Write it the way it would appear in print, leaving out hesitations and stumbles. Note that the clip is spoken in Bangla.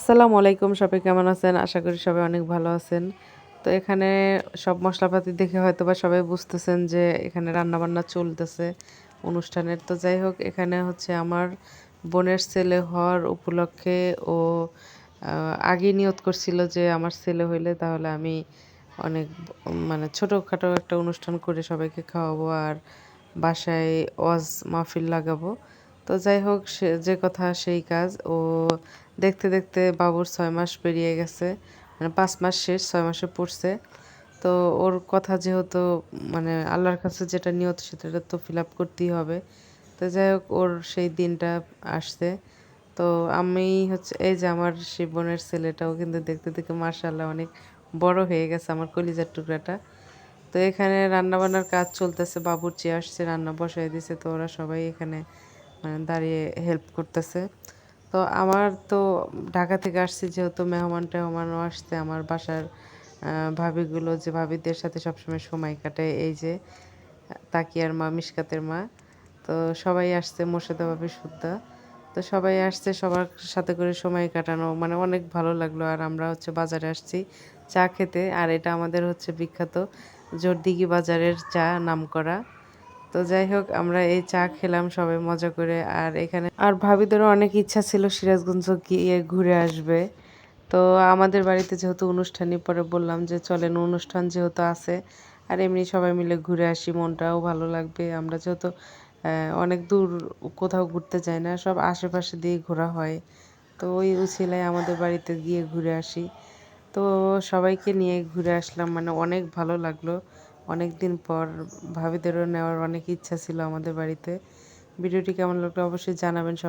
আসসালামু আলাইকুম, সবাই কেমন আছেন? আশা করি সবাই অনেক ভালো আছেন। তো এখানে সব মশলাপাতি দেখে হয়তোবা সবাই বুঝতেছেন যে এখানে রান্নাবান্না চলতেছে অনুষ্ঠানের। তো যাই হোক, এখানে হচ্ছে আমার বোনের ছেলে হওয়ার উপলক্ষে ও আগেই নিয়ত করছিল যে আমার ছেলে হইলে তাহলে আমি অনেক মানে ছোটখাটো একটা অনুষ্ঠান করে সবাইকে খাওয়াবো আর বাসায় ওয়াজ মাহফিল লাগাবো। তো যাই হোক, সে যে কথা সেই কাজ। ও দেখতে দেখতে বাবুর ৬ মাস পেরিয়ে গেছে, মানে ৫ মাস শেষ, ৬ মাসে পড়ছে। তো ওর কথা যেহেতু মানে আল্লাহর কাছে যেটা নিয়ত সেটা তো ফিল আপ করতেই হবে। তো যাই হোক, ওর সেই দিনটা আসছে। তো আমি হচ্ছে এই যে আমার সেই বোনের ছেলেটাও কিন্তু দেখতে দেখতে মাশাআল্লাহ অনেক বড় হয়ে গেছে, আমার কলিজার টুকরাটা। তো এখানে রান্নাবান্নার কাজ চলতেছে, বাবুর্চি আসছে, রান্না বসাই দিছে, তো ওরা সবাই এখানে মানে দাঁড়িয়ে হেল্প করতেছে। তো আমার তো ঢাকা থেকে আসছি, যেহেতু মেহমান টেহমানও আসছে আমার বাসার ভাবিগুলো, যে ভাবিদের সাথে সবসময় সময় কাটায়, এই যে তাকিয়ার মা, মিশকাতের মা। তো সবাই আসছে, মোর্শেদা ভাবি, সুদ্ধা। তো সবাই আসছে, সবার সাথে করে সময় কাটানো মানে অনেক ভালো লাগলো। আর আমরা হচ্ছে বাজারে আসছি চা খেতে, আর এটা আমাদের হচ্ছে বিখ্যাত জোরদিঘি বাজারের চা, নামকরা। তো যাই হোক, আমরা এই চা খেলাম সবাই মজা করে। আর এখানে আর ভাবিদেরও অনেক ইচ্ছা ছিল সিরাজগঞ্জ গিয়ে ঘুরে আসবে। তো আমাদের বাড়িতে যেহেতু অনুষ্ঠানই, পরে বললাম যে চলেন, অনুষ্ঠান যেহেতু আছে আর এমনি সবাই মিলে ঘুরে আসি, মনটাও ভালো লাগবে। আমরা যেহেতু অনেক দূর কোথাও ঘুরতে যাই না, সব আশেপাশে দিয়ে ঘোরা হয়। তো ওই উছিলায় আমাদের বাড়িতে গিয়ে ঘুরে আসি। তো সবাইকে নিয়ে ঘুরে আসলাম, মানে অনেক ভালো লাগলো। অনেক দিন পর ভাবিদেরও নেওয়ার অনেক ইচ্ছা ছিল আমাদের বাড়িতে। ভিডিওটি কেমন লাগলো অবশ্যই জানাবেন সব।